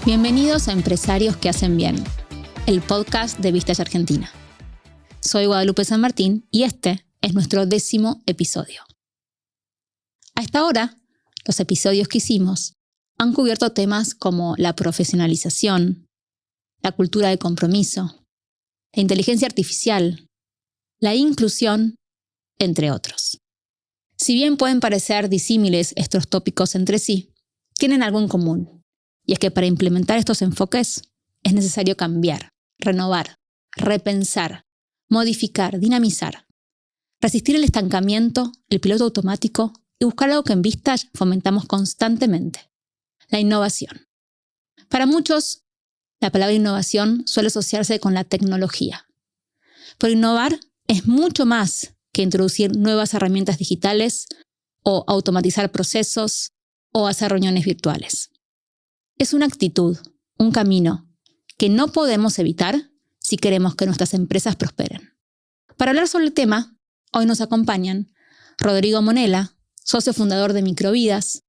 Bienvenidos a Empresarios que hacen bien, el podcast de Vistage Argentina. Soy Guadalupe San Martín y este es nuestro 10º episodio. A esta hora, los episodios que hicimos han cubierto temas como la profesionalización, la cultura de compromiso, la inteligencia artificial, la inclusión, entre otros. Si bien pueden parecer disímiles estos tópicos entre sí, tienen algo en común, y es que para implementar estos enfoques es necesario cambiar, renovar, repensar, modificar, dinamizar, resistir el estancamiento, el piloto automático y buscar algo que en Vistage fomentamos constantemente, la innovación. Para muchos, la palabra innovación suele asociarse con la tecnología, pero innovar es mucho más que introducir nuevas herramientas digitales o automatizar procesos o hacer reuniones virtuales. Es una actitud, un camino que no podemos evitar si queremos que nuestras empresas prosperen. Para hablar sobre el tema, hoy nos acompañan Rodrigo Monella, socio fundador de Microvidas,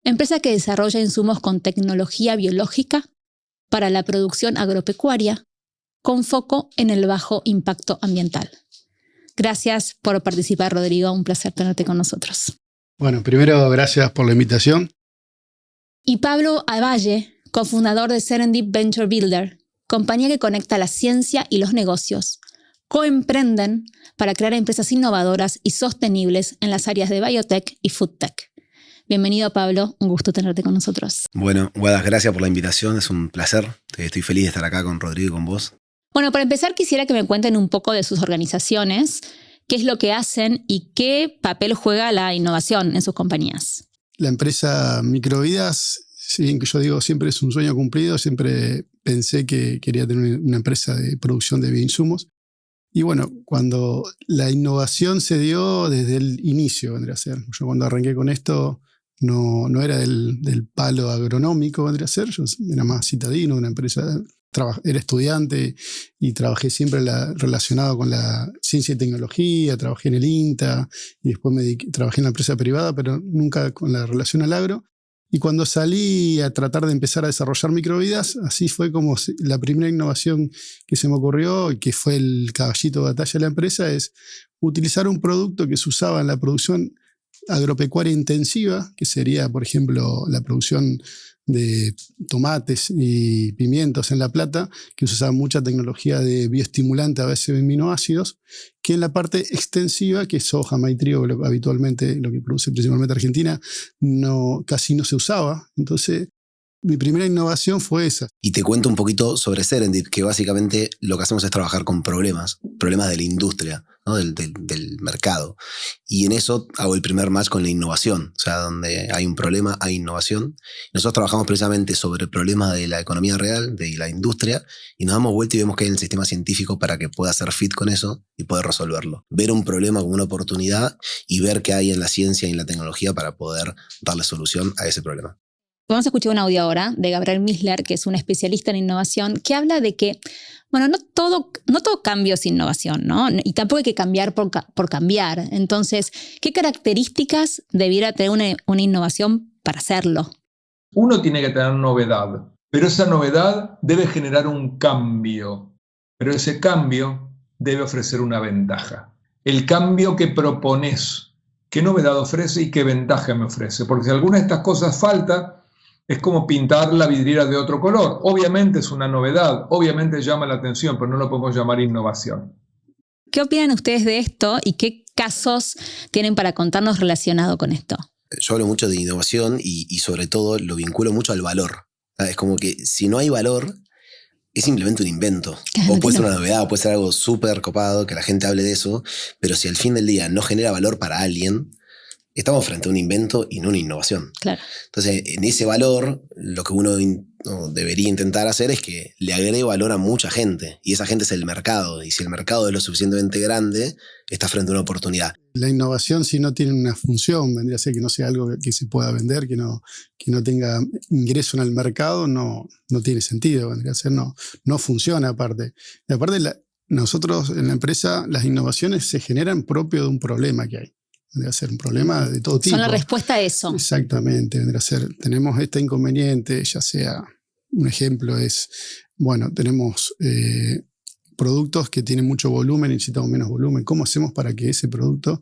empresa que desarrolla insumos con tecnología biológica para la producción agropecuaria con foco en el bajo impacto ambiental. Gracias por participar, Rodrigo. Un placer tenerte con nosotros. Bueno, primero, gracias por la invitación. Y Pablo Avalle, cofundador de Serendip Venture Builder, compañía que conecta la ciencia y los negocios. Coemprenden para crear empresas innovadoras y sostenibles en las áreas de biotech y foodtech. Bienvenido, Pablo. Un gusto tenerte con nosotros. Bueno, Guadas, gracias por la invitación. Es un placer. Estoy feliz de estar acá con Rodrigo y con vos. Bueno, para empezar quisiera que me cuenten un poco de sus organizaciones, qué es lo que hacen y qué papel juega la innovación en sus compañías. La empresa Microvidas, si bien que yo digo siempre es un sueño cumplido, siempre pensé que quería tener una empresa de producción de bioinsumos. Y bueno, cuando la innovación se dio desde el inicio, vendría a ser. Yo cuando arranqué con esto no era del palo agronómico, vendría a ser. Yo era más citadino, una empresa. Era estudiante y trabajé siempre relacionado con la ciencia y tecnología, trabajé en el INTA y después trabajé en la empresa privada, pero nunca con la relación al agro. Y cuando salí a tratar de empezar a desarrollar Microvidas, así fue como la primera innovación que se me ocurrió y que fue el caballito de batalla de la empresa, es utilizar un producto que se usaba en la producción agropecuaria intensiva, que sería, por ejemplo, la producción de tomates y pimientos en La Plata, que se usaba mucha tecnología de bioestimulante a base de aminoácidos, que en la parte extensiva, que es soja, maíz, trigo, habitualmente lo que produce principalmente Argentina, casi no se usaba. Entonces, mi primera innovación fue esa. Y te cuento un poquito sobre Serendip, que básicamente lo que hacemos es trabajar con problemas de la industria, ¿no? del mercado. Y en eso hago el primer match con la innovación, o sea, donde hay un problema, hay innovación. Nosotros trabajamos precisamente sobre el problema de la economía real, de la industria, y nos damos vuelta y vemos que hay en el sistema científico para que pueda hacer fit con eso y poder resolverlo. Ver un problema como una oportunidad y ver qué hay en la ciencia y en la tecnología para poder darle solución a ese problema. Vamos a escuchar un audio ahora de Gabriel Misler, que es un especialista en innovación, que habla de que, bueno, no todo cambio es innovación, ¿no? Y tampoco hay que cambiar por cambiar. Entonces, ¿qué características debiera tener una innovación para hacerlo? Uno tiene que tener novedad, pero esa novedad debe generar un cambio, pero ese cambio debe ofrecer una ventaja. El cambio que propones, ¿qué novedad ofrece y qué ventaja me ofrece? Porque si alguna de estas cosas falta, es como pintar la vidriera de otro color. Obviamente es una novedad, obviamente llama la atención, pero no lo podemos llamar innovación. ¿Qué opinan ustedes de esto y qué casos tienen para contarnos relacionado con esto? Yo hablo mucho de innovación y sobre todo lo vinculo mucho al valor. Es como que si no hay valor, es simplemente un invento. O puede ser una novedad, puede ser algo súper copado, que la gente hable de eso, pero si al fin del día no genera valor para alguien, estamos frente a un invento y no una innovación. Claro. Entonces, en ese valor, lo que uno debería intentar hacer es que le agregue valor a mucha gente. Y esa gente es el mercado. Y si el mercado es lo suficientemente grande, está frente a una oportunidad. La innovación, si no tiene una función, vendría a ser que no sea algo que se pueda vender, que no tenga ingreso en el mercado, no tiene sentido. Vendría a ser, no funciona aparte. Y aparte, nosotros en la empresa, las innovaciones se generan propio de un problema que hay. Vendría a ser un problema de todo tipo. Son la respuesta a eso. Exactamente, vendría a ser, tenemos este inconveniente, ya sea un ejemplo es, bueno, tenemos productos que tienen mucho volumen y necesitamos menos volumen. ¿Cómo hacemos para que ese producto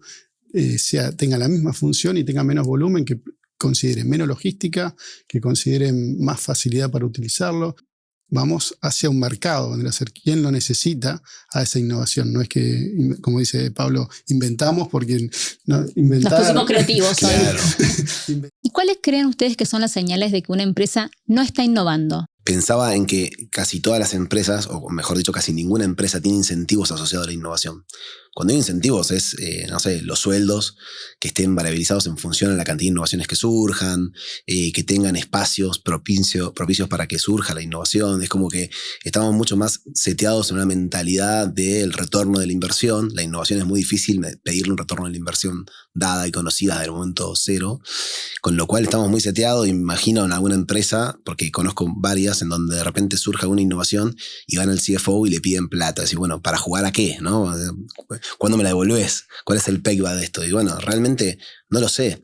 tenga la misma función y tenga menos volumen, que consideren menos logística, que consideren más facilidad para utilizarlo? Vamos hacia un mercado, donde ser quien lo necesita a esa innovación. No es que, como dice Pablo, inventamos porque no, inventar... Nos pusimos creativos. Claro. ¿Y cuáles creen ustedes que son las señales de que una empresa no está innovando? Pensaba en que casi todas las empresas, o mejor dicho, casi ninguna empresa tiene incentivos asociados a la innovación. Cuando hay incentivos es, no sé, los sueldos que estén variabilizados en función a la cantidad de innovaciones que surjan, que tengan espacios propicios para que surja la innovación. Es como que estamos mucho más seteados en una mentalidad del retorno de la inversión. La innovación es muy difícil pedirle un retorno de la inversión dada y conocida del momento cero, con lo cual estamos muy seteados. Imagino en alguna empresa, porque conozco varias, en donde de repente surge alguna innovación y van al CFO y le piden plata. Así, bueno, ¿para jugar a qué? ¿No? ¿Cuándo me la devolvés? ¿Cuál es el payback de esto? Y bueno, realmente no lo sé.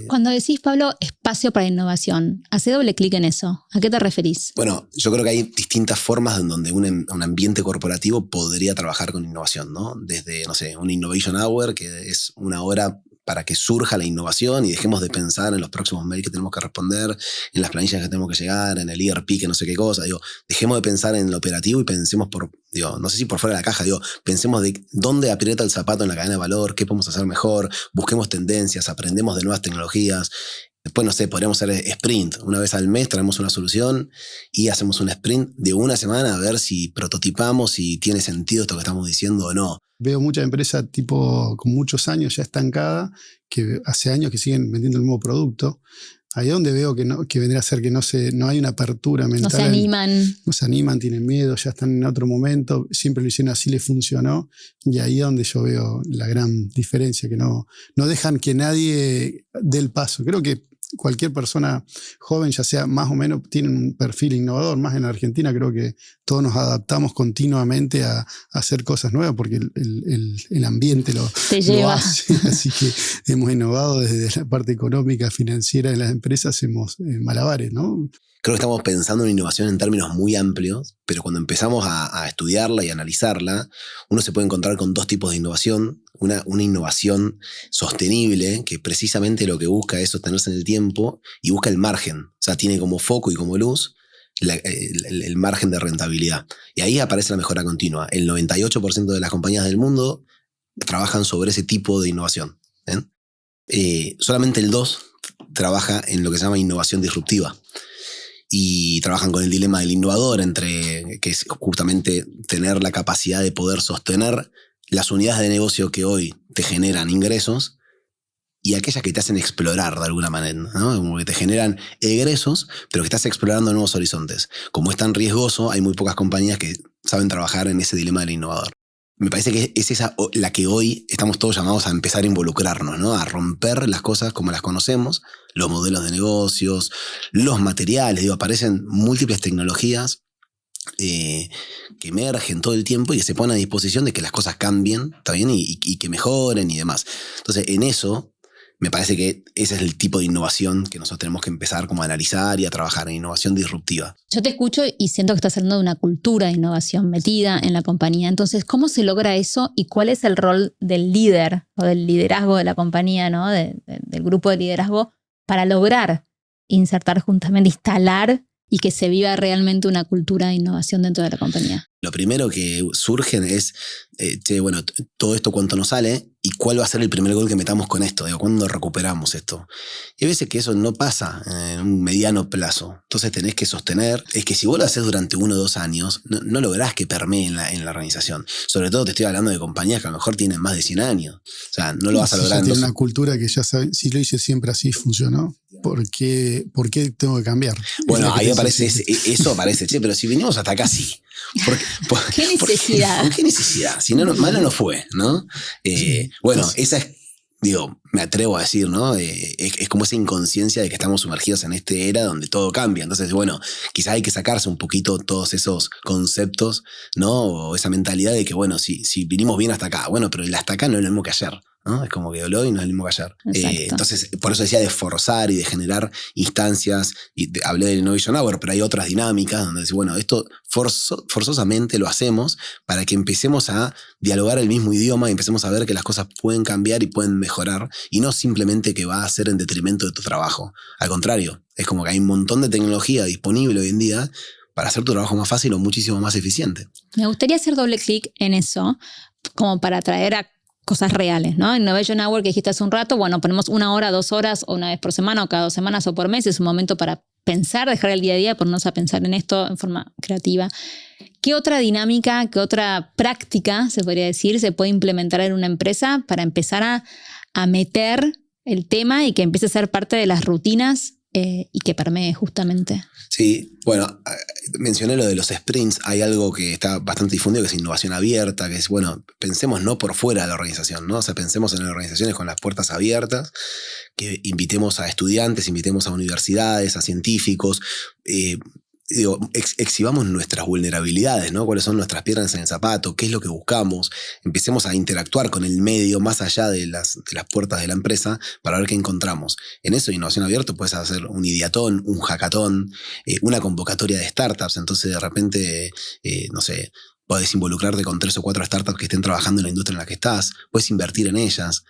Cuando decís, Pablo, espacio para innovación, hace doble clic en eso. ¿A qué te referís? Bueno, yo creo que hay distintas formas en donde un ambiente corporativo podría trabajar con innovación, ¿no? Desde, no sé, un Innovation Hour, que es una hora para que surja la innovación y dejemos de pensar en los próximos mails que tenemos que responder, en las planillas que tenemos que llegar, en el ERP, que no sé qué cosa. Digo, dejemos de pensar en lo operativo y pensemos no sé si por fuera de la caja, pensemos de dónde aprieta el zapato en la cadena de valor, qué podemos hacer mejor, busquemos tendencias, aprendemos de nuevas tecnologías. Después, no sé, podríamos hacer sprint. Una vez al mes traemos una solución y hacemos un sprint de una semana a ver si prototipamos, si tiene sentido esto que estamos diciendo o no. Veo muchas empresas tipo con muchos años ya estancadas, que hace años que siguen vendiendo el mismo producto. Ahí es donde veo que vendría a ser que no hay una apertura mental. No se animan. No se animan, tienen miedo, ya están en otro momento. Siempre lo hicieron así, les funcionó. Y ahí es donde yo veo la gran diferencia, que no dejan que nadie dé el paso. Creo que cualquier persona joven, ya sea más o menos, tiene un perfil innovador. Más en Argentina creo que todos nos adaptamos continuamente a hacer cosas nuevas porque el ambiente lo hace. Así que hemos innovado desde la parte económica, financiera de las empresas, hacemos malabares, ¿no? Creo que estamos pensando en innovación en términos muy amplios, pero cuando empezamos a estudiarla y analizarla, uno se puede encontrar con dos tipos de innovación. Una innovación sostenible, que precisamente lo que busca es sostenerse en el tiempo y busca el margen. O sea, tiene como foco y como luz el margen de rentabilidad. Y ahí aparece la mejora continua. El 98% de las compañías del mundo trabajan sobre ese tipo de innovación. Solamente el 2% trabaja en lo que se llama innovación disruptiva. Y trabajan con el dilema del innovador, que es justamente tener la capacidad de poder sostener las unidades de negocio que hoy te generan ingresos y aquellas que te hacen explorar de alguna manera, ¿no? Como que te generan egresos, pero que estás explorando nuevos horizontes. Como es tan riesgoso, hay muy pocas compañías que saben trabajar en ese dilema del innovador. Me parece que es esa la que hoy estamos todos llamados a empezar a involucrarnos, ¿no? A romper las cosas como las conocemos, los modelos de negocios, los materiales. Aparecen múltiples tecnologías que emergen todo el tiempo y que se ponen a disposición de que las cosas cambien, ¿está bien? Y que mejoren y demás. Entonces, en eso me parece que ese es el tipo de innovación que nosotros tenemos que empezar como a analizar y a trabajar en innovación disruptiva. Yo te escucho y siento que estás hablando de una cultura de innovación metida en la compañía. Entonces, ¿cómo se logra eso y cuál es el rol del líder o del liderazgo de la compañía, ¿no? del grupo de liderazgo para lograr insertar justamente, instalar y que se viva realmente una cultura de innovación dentro de la compañía? Lo primero que surge es, todo esto cuánto nos sale y cuál va a ser el primer gol que metamos con esto. ¿Cuándo recuperamos esto? Y hay veces que eso no pasa en un mediano plazo. Entonces tenés que sostener. Es que si vos lo haces durante 1 o 2 años, no lográs que permee en la organización. Sobre todo te estoy hablando de compañías que a lo mejor tienen más de 100 años. O sea, no lo vas a lograr. Tiene una cultura que ya saben, si lo hice siempre así, funcionó. ¿Por qué tengo que cambiar? Bueno, ahí aparece eso aparece, pero si venimos hasta acá sí. ¿Qué necesidad? ¿Qué necesidad? Si no, malo no fue, ¿no? Esa es, me atrevo a decir, ¿no? Es como esa inconsciencia de que estamos sumergidos en esta era donde todo cambia. Entonces, quizás hay que sacarse un poquito todos esos conceptos, ¿no? O esa mentalidad de que, si vinimos bien hasta acá, pero el hasta acá no es lo mismo que ayer, ¿no? Es como que hoy no es el mismo que ayer. Exacto. Entonces, por eso decía de forzar y de generar instancias. Hablé del Innovation Hour, pero hay otras dinámicas donde dice, bueno, esto forzosamente lo hacemos para que empecemos a dialogar el mismo idioma y empecemos a ver que las cosas pueden cambiar y pueden mejorar, y no simplemente que va a ser en detrimento de tu trabajo. Al contrario, es como que hay un montón de tecnología disponible hoy en día para hacer tu trabajo más fácil o muchísimo más eficiente. Me gustaría hacer doble clic en eso, como para traer a cosas reales, ¿no? Innovation Hour que dijiste hace un rato, bueno, ponemos 1 hora, 2 horas, o una vez por semana, o cada 2 semanas, o por mes. Es un momento para pensar, dejar el día a día, ponernos a pensar en esto en forma creativa. ¿Qué otra dinámica, qué otra práctica, se podría decir, se puede implementar en una empresa para empezar a meter el tema y que empiece a ser parte de las rutinas y que permee justamente? Sí, bueno, mencioné lo de los sprints. Hay algo que está bastante difundido, que es innovación abierta, que es, bueno, pensemos no por fuera de la organización, ¿no? O sea, pensemos en las organizaciones con las puertas abiertas, que invitemos a estudiantes, invitemos a universidades, a científicos, exhibamos nuestras vulnerabilidades, ¿no? ¿Cuáles son nuestras piedras en el zapato? ¿Qué es lo que buscamos? Empecemos a interactuar con el medio más allá de las puertas de la empresa para ver qué encontramos. En eso, innovación abierta, puedes hacer un ideatón, un hackathon, una convocatoria de startups. Entonces, de repente, no sé, podés involucrarte con 3 o 4 startups que estén trabajando en la industria en la que estás. Puedes invertir en ellas.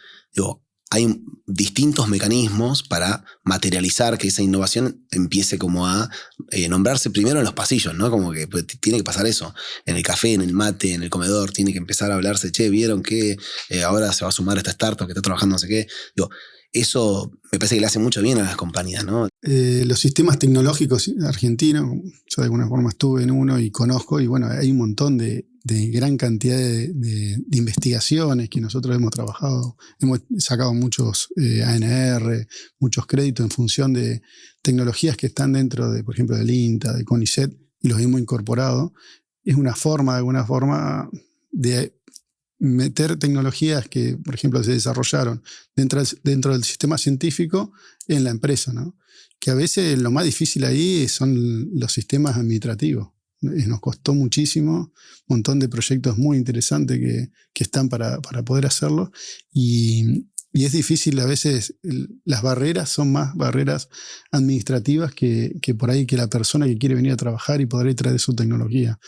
Hay distintos mecanismos para materializar que esa innovación empiece como a nombrarse primero en los pasillos, ¿no? Como que pues, tiene que pasar eso. En el café, en el mate, en el comedor, tiene que empezar a hablarse, che, ¿vieron que ahora se va a sumar esta startup que está trabajando no sé qué? Eso me parece que le hace mucho bien a las compañías, ¿no? Los sistemas tecnológicos argentinos, yo de alguna forma estuve en uno y conozco, y bueno, hay un montón de gran cantidad de investigaciones que nosotros hemos trabajado, hemos sacado muchos ANR, muchos créditos en función de tecnologías que están dentro de, por ejemplo, del INTA, de CONICET, y los hemos incorporado. Es una forma, de alguna forma, de meter tecnologías que, por ejemplo, se desarrollaron dentro del sistema científico en la empresa, ¿no? Que a veces lo más difícil ahí son los sistemas administrativos. Nos costó muchísimo, un montón de proyectos muy interesantes que están para poder hacerlo, y es difícil a veces. Las barreras son más barreras administrativas que por ahí que la persona que quiere venir a trabajar y poder traer su tecnología.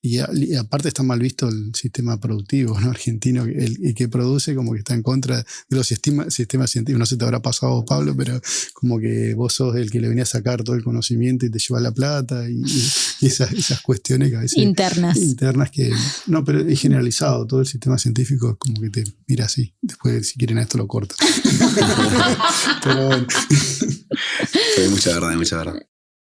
Y aparte está mal visto el sistema productivo, ¿no? Argentino, el que produce como que está en contra de los sistemas científicos. No sé si te habrá pasado, Pablo, pero como que vos sos el que le venía a sacar todo el conocimiento y te lleva la plata y esas cuestiones que a veces internas que no, pero es generalizado. Todo el sistema científico es como que te mira así. Después, si quieren a esto lo cortan. Pero bueno. Hay mucha verdad, hay mucha verdad.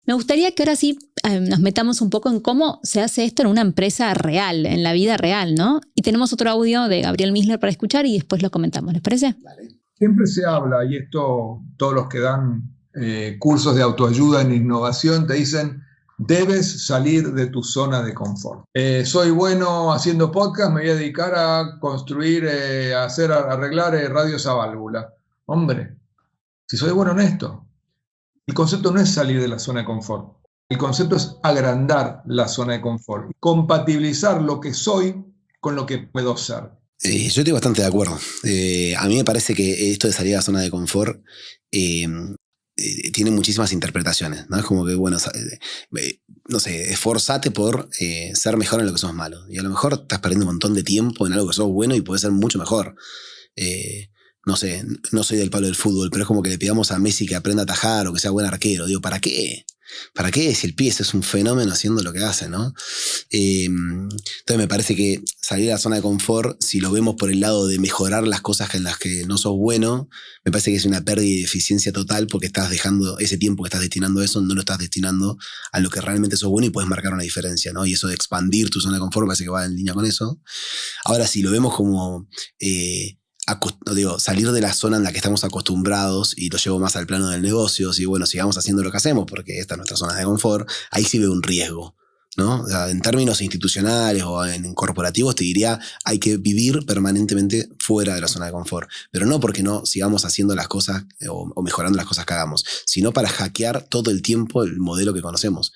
Me gustaría que ahora sí nos metamos un poco en cómo se hace esto en una empresa real, en la vida real, ¿no? Y tenemos otro audio de Gabriel Misler para escuchar y después lo comentamos, ¿les parece? Vale. Siempre se habla, y esto todos los que dan cursos de autoayuda en innovación te dicen, debes salir de tu zona de confort. Soy bueno haciendo podcast, me voy a dedicar a construir, arreglar radios a válvula. Hombre, si soy bueno en esto. El concepto no es salir de la zona de confort. El concepto es agrandar la zona de confort, compatibilizar lo que soy con lo que puedo ser. Yo estoy bastante de acuerdo. A mí me parece que esto de salir de la zona de confort tiene muchísimas interpretaciones, ¿no? Es como que, bueno, no sé, esforzate por ser mejor en lo que sos malo. Y a lo mejor estás perdiendo un montón de tiempo en algo que sos bueno y puede ser mucho mejor. No sé, no soy del palo del fútbol, pero es como que le pidamos a Messi que aprenda a atajar o que sea buen arquero. Digo, ¿para qué? ¿Para qué? Si el pibe es un fenómeno haciendo lo que hace, ¿no? Entonces me parece que salir de la zona de confort, si lo vemos por el lado de mejorar las cosas en las que no sos bueno, me parece que es una pérdida de eficiencia total, porque estás dejando ese tiempo que estás destinando a eso, no lo estás destinando a lo que realmente sos bueno y puedes marcar una diferencia, ¿no? Y eso de expandir tu zona de confort parece que va en línea con eso. Ahora, si lo vemos como... salir de la zona en la que estamos acostumbrados y lo llevo más al plano del negocio, y bueno, sigamos haciendo lo que hacemos porque esta es nuestra zona de confort, ahí sí veo un riesgo, ¿no? O sea, en términos institucionales o en corporativos te diría hay que vivir permanentemente fuera de la zona de confort, pero no porque no sigamos haciendo las cosas o mejorando las cosas que hagamos, sino para hackear todo el tiempo el modelo que conocemos.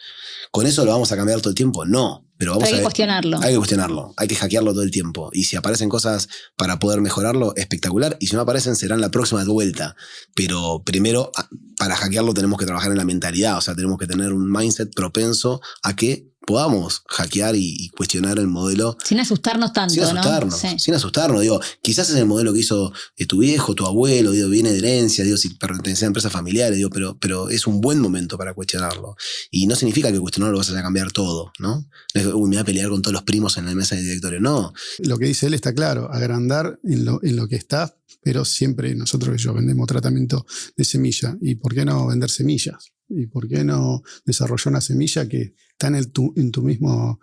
¿Con eso lo vamos a cambiar todo el tiempo? No, pero vamos hay que cuestionarlo. Hay que cuestionarlo, hay que hackearlo todo el tiempo, y si aparecen cosas para poder mejorarlo, espectacular, y si no aparecen serán la próxima vuelta, pero primero para hackearlo tenemos que trabajar en la mentalidad, o sea, tenemos que tener un mindset propenso a que podamos hackear y cuestionar el modelo. Sin asustarnos tanto, sin asustarnos, ¿no? Sí. Sin asustarnos. Digo, quizás es el modelo que hizo tu viejo, tu abuelo, digo, viene de herencia, digo, si pertenece a empresas familiares, digo, pero es un buen momento para cuestionarlo. Y no significa que cuestionarlo vas a cambiar todo, ¿no? No es que me voy a pelear con todos los primos en la mesa de directorio, no. Lo que dice él está claro, agrandar en lo que está, pero siempre nosotros vendemos tratamiento de semilla. ¿Y por qué no vender semillas? ¿Y por qué no desarrollar una semilla que está en tu mismo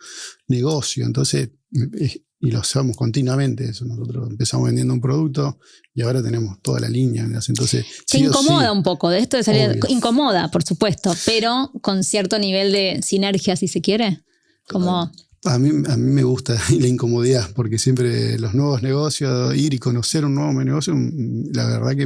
negocio? Entonces, y lo hacemos continuamente eso. Nosotros empezamos vendiendo un producto y ahora tenemos toda la línea. Entonces, te incomoda un poco de esto de salir. Incomoda, por supuesto, pero con cierto nivel de sinergia, si se quiere. Como... A mí me gusta la incomodidad, porque siempre los nuevos negocios, ir y conocer un nuevo negocio, la verdad que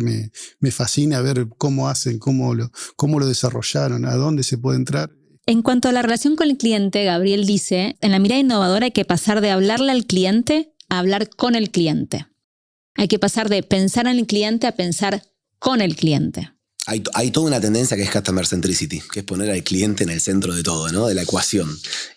me fascina ver cómo hacen, cómo lo desarrollaron, a dónde se puede entrar. En cuanto a la relación con el cliente, Gabriel dice, en la mirada innovadora hay que pasar de hablarle al cliente a hablar con el cliente. Hay que pasar de pensar en el cliente a pensar con el cliente. Hay toda una tendencia que es customer centricity, que es poner al cliente en el centro de todo, ¿no? De la ecuación.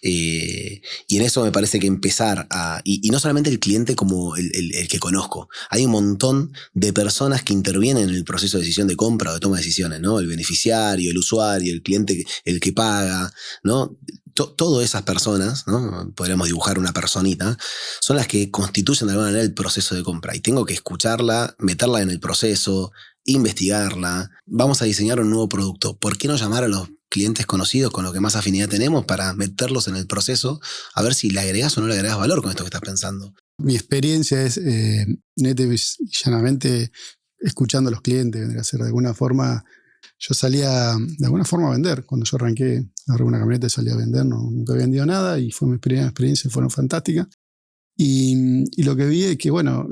Y en eso me parece que empezar a... Y no solamente el cliente como el que conozco. Hay un montón de personas que intervienen en el proceso de decisión de compra o de toma de decisiones, ¿no? El beneficiario, el usuario, el cliente, el que paga, ¿no? Todas esas personas, ¿no? Podríamos dibujar una personita, son las que constituyen de alguna manera el proceso de compra. Y tengo que escucharla, meterla en el proceso, investigarla. Vamos a diseñar un nuevo producto. ¿Por qué no llamar a los clientes conocidos con los que más afinidad tenemos para meterlos en el proceso a ver si le agregás o no le agregás valor con esto que estás pensando? Mi experiencia es neta y llanamente escuchando a los clientes, vendría a ser de alguna forma. Yo salía de alguna forma a vender. Cuando yo arranqué, agarré una camioneta y salí a vender, nunca había vendido nada y fue mi primera experiencia, fueron fantásticas. Y lo que vi es que, bueno,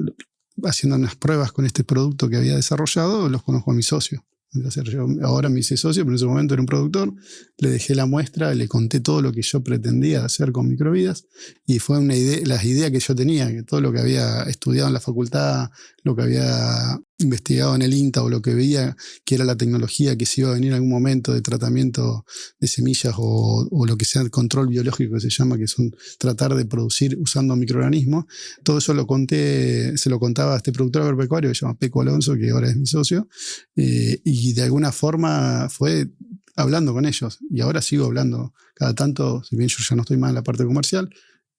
haciendo unas pruebas con este producto que había desarrollado, los conozco a mi socio. Yo ahora me hice socio, pero en ese momento era un productor. Le dejé la muestra, le conté todo lo que yo pretendía hacer con Microvidas y fue las ideas que yo tenía, que todo lo que había estudiado en la facultad, lo que había investigado en el INTA o lo que veía que era la tecnología que se iba a venir en algún momento de tratamiento de semillas o lo que sea el control biológico que se llama, que son tratar de producir usando microorganismos. Todo eso se lo contaba a este productor agropecuario que se llama Peco Alonso, que ahora es mi socio, y de alguna forma fue hablando con ellos, y ahora sigo hablando cada tanto, si bien yo ya no estoy más en la parte comercial,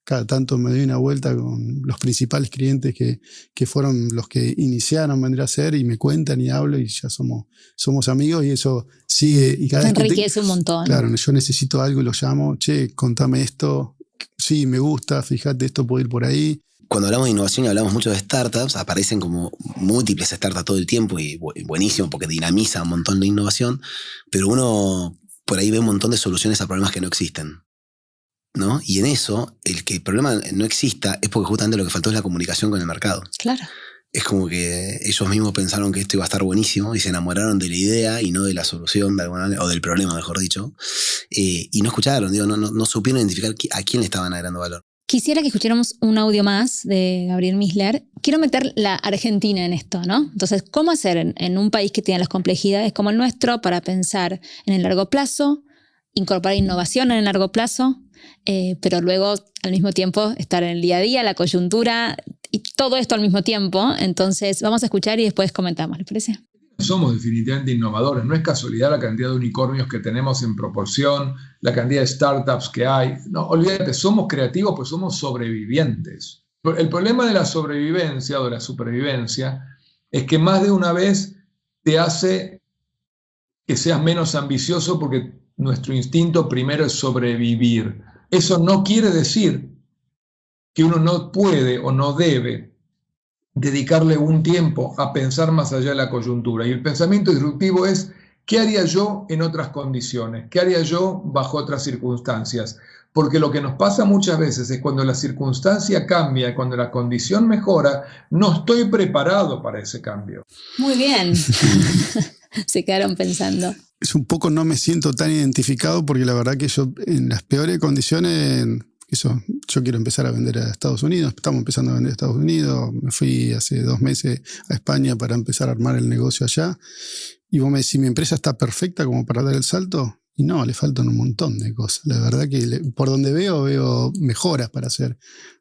cada tanto me doy una vuelta con los principales clientes que fueron los que iniciaron, vendría a ser, y me cuentan y hablo y ya somos amigos, y eso sigue. Y cada vez enriquece un montón. Claro, yo necesito algo y lo llamo, che, contame esto, sí, me gusta, fíjate, esto puede ir por ahí. Cuando hablamos de innovación y hablamos mucho de startups, aparecen como múltiples startups todo el tiempo y buenísimo porque dinamiza un montón de innovación, pero uno por ahí ve un montón de soluciones a problemas que no existen, ¿no? Y en eso, el que el problema no exista es porque justamente lo que faltó es la comunicación con el mercado. Claro. Es como que ellos mismos pensaron que esto iba a estar buenísimo y se enamoraron de la idea y no de la solución, de alguna manera, o del problema, mejor dicho, y no escucharon, no supieron identificar a quién le estaban agregando valor. Quisiera que escucháramos un audio más de Gabriel Misler. Quiero meter la Argentina en esto, ¿no? Entonces, ¿cómo hacer en un país que tiene las complejidades como el nuestro para pensar en el largo plazo, incorporar innovación en el largo plazo, pero luego al mismo tiempo estar en el día a día, la coyuntura y todo esto al mismo tiempo? Entonces, vamos a escuchar y después comentamos, ¿les parece? Somos definitivamente innovadores. No es casualidad la cantidad de unicornios que tenemos en proporción, la cantidad de startups que hay. No, olvídate, somos creativos, pues somos sobrevivientes. El problema de la sobrevivencia o de la supervivencia es que más de una vez te hace que seas menos ambicioso porque nuestro instinto primero es sobrevivir. Eso no quiere decir que uno no puede o no debe dedicarle un tiempo a pensar más allá de la coyuntura. Y el pensamiento disruptivo es ¿Qué haría yo en otras condiciones? ¿Qué haría yo bajo otras circunstancias? Porque lo que nos pasa muchas veces es cuando la circunstancia cambia, cuando la condición mejora, no estoy preparado para ese cambio. Muy bien. Se quedaron pensando. Es un poco, no me siento tan identificado porque la verdad que yo en las peores condiciones, yo quiero empezar a vender a Estados Unidos, estamos empezando a vender a Estados Unidos, me fui hace 2 meses a España para empezar a armar el negocio allá, y vos me decís, ¿mi empresa está perfecta como para dar el salto? Y no, le faltan un montón de cosas. La verdad que por donde veo mejoras para hacer,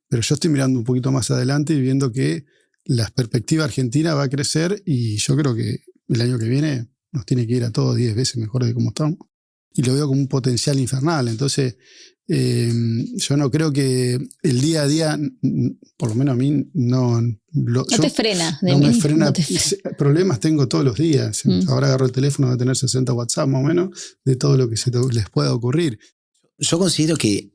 pero yo estoy mirando un poquito más adelante y viendo que la perspectiva argentina va a crecer, y yo creo que el año que viene nos tiene que ir a todos 10 veces mejor de como estamos. Y lo veo como un potencial infernal. Entonces, yo no creo que el día a día, por lo menos a mí, no te frena. No me frena. Problemas tengo todos los días. Ahora agarro el teléfono de tener 60 WhatsApp más o menos de todo lo que les pueda ocurrir. Yo considero que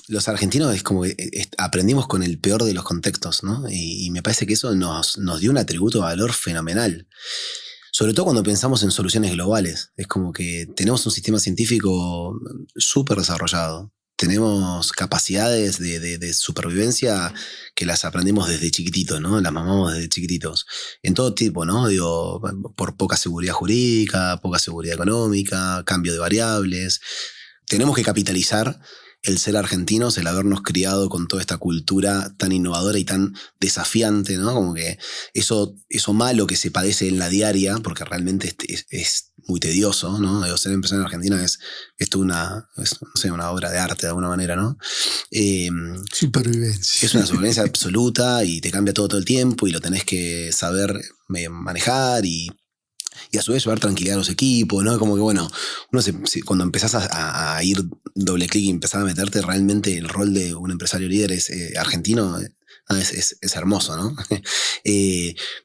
los argentinos es como que aprendimos con el peor de los contextos, ¿no? Y me parece que eso nos dio un atributo de valor fenomenal. Sobre todo cuando pensamos en soluciones globales. Es como que tenemos un sistema científico súper desarrollado. Tenemos capacidades de supervivencia que las aprendimos desde chiquititos, ¿no? Las mamamos desde chiquititos. En todo tipo, ¿no? Digo, por poca seguridad jurídica, poca seguridad económica, cambio de variables. Tenemos que capitalizar el ser argentinos, el habernos criado con toda esta cultura tan innovadora y tan desafiante, ¿no? Como que eso malo que se padece en la diaria, porque realmente es muy tedioso, ¿no? Digo, ser empresario en Argentina es una obra de arte de alguna manera, ¿no? Supervivencia. Es una supervivencia absoluta y te cambia todo el tiempo y lo tenés que saber manejar y a su vez llevar tranquilidad a los equipos, ¿no? Como que bueno, cuando empezás a ir doble clic y empezás a meterte, realmente el rol de un empresario líder argentino es hermoso, ¿no?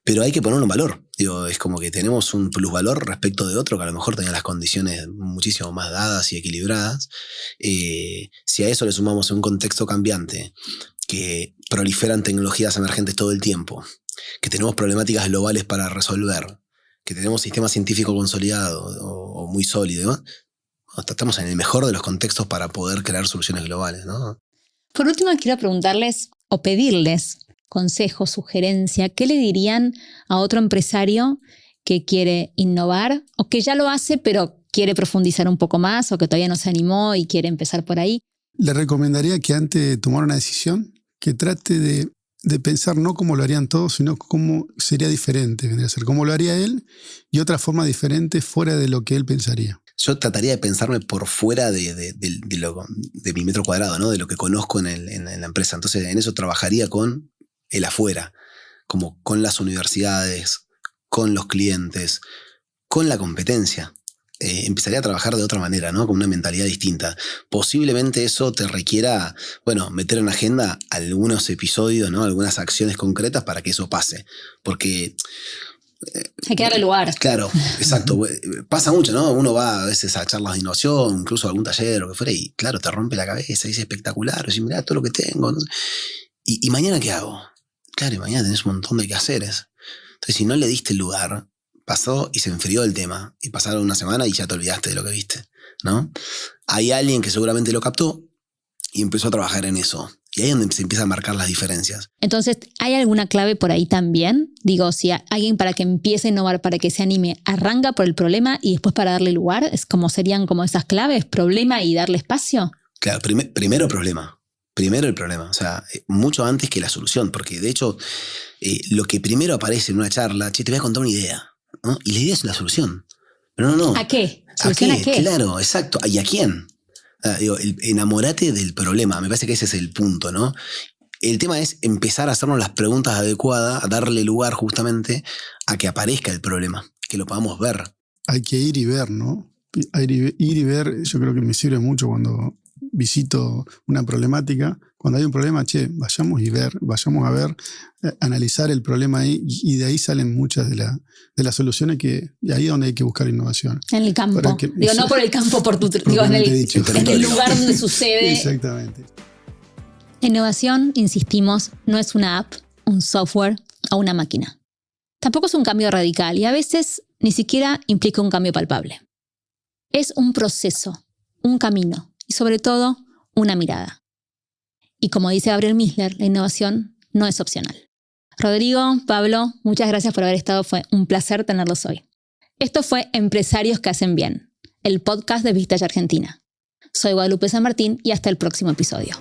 Pero hay que ponerlo en valor. Digo, es como que tenemos un plusvalor respecto de otro que a lo mejor tenía las condiciones muchísimo más dadas y equilibradas. Si a eso le sumamos un contexto cambiante, que proliferan tecnologías emergentes todo el tiempo, que tenemos problemáticas globales para resolver, que tenemos sistema científico consolidado o muy sólido, ¿no? Estamos en el mejor de los contextos para poder crear soluciones globales, ¿no? Por último, quiero preguntarles o pedirles consejos, sugerencia. ¿Qué le dirían a otro empresario que quiere innovar o que ya lo hace pero quiere profundizar un poco más o que todavía no se animó y quiere empezar por ahí? Le recomendaría que antes de tomar una decisión, que trate de pensar no cómo lo harían todos, sino cómo sería diferente, vendría a ser cómo lo haría él y otra forma diferente fuera de lo que él pensaría. Yo trataría de pensarme por fuera de mi metro cuadrado, ¿no? De lo que conozco en la empresa. Entonces en eso trabajaría con el afuera, como con las universidades, con los clientes, con la competencia. Empezaría a trabajar de otra manera, ¿no? Con una mentalidad distinta. Posiblemente eso te requiera, meter en agenda algunos episodios, ¿no? Algunas acciones concretas para que eso pase. Porque hay que darle lugar. Claro, exacto. Pasa mucho, ¿no? Uno va a veces a charlas de innovación, incluso a algún taller o que fuera, y claro, te rompe la cabeza, y es espectacular. Y mirá todo lo que tengo, ¿no? ¿Y mañana qué hago? Claro, y mañana tenés un montón de quehaceres. Entonces, si no le diste el lugar, pasó y se enfrió el tema. Y pasaron una semana y ya te olvidaste de lo que viste, ¿no? Hay alguien que seguramente lo captó y empezó a trabajar en eso. Y ahí es donde se empiezan a marcar las diferencias. Entonces, ¿hay alguna clave por ahí también? Digo, si alguien para que empiece a innovar, para que se anime, arranca por el problema y después para darle lugar, ¿serían como esas claves? ¿Problema y darle espacio? Claro, primero problema. Primero el problema. O sea, mucho antes que la solución. Porque de hecho, lo que primero aparece en una charla, te voy a contar una idea, ¿no? Y la idea es la solución. Pero no. ¿A qué? ¿Solución a qué? Claro, exacto. ¿Y a quién? Enamórate del problema. Me parece que ese es el punto, ¿no? El tema es empezar a hacernos las preguntas adecuadas, a darle lugar justamente a que aparezca el problema, que lo podamos ver. Hay que ir y ver, ¿no? Ir y ver, yo creo que me sirve mucho cuando visito una problemática. Cuando hay un problema, vayamos a ver, analizar el problema ahí, y de ahí salen muchas de las soluciones y ahí es donde hay que buscar innovación. En el campo. No por el campo, en el lugar donde sucede. Exactamente. La innovación, insistimos, no es una app, un software o una máquina. Tampoco es un cambio radical y a veces ni siquiera implica un cambio palpable. Es un proceso, un camino y sobre todo una mirada. Y como dice Gabriel Misler, la innovación no es opcional. Rodrigo, Pablo, muchas gracias por haber estado. Fue un placer tenerlos hoy. Esto fue Empresarios que hacen bien, el podcast de Vintage Argentina. Soy Guadalupe San Martín y hasta el próximo episodio.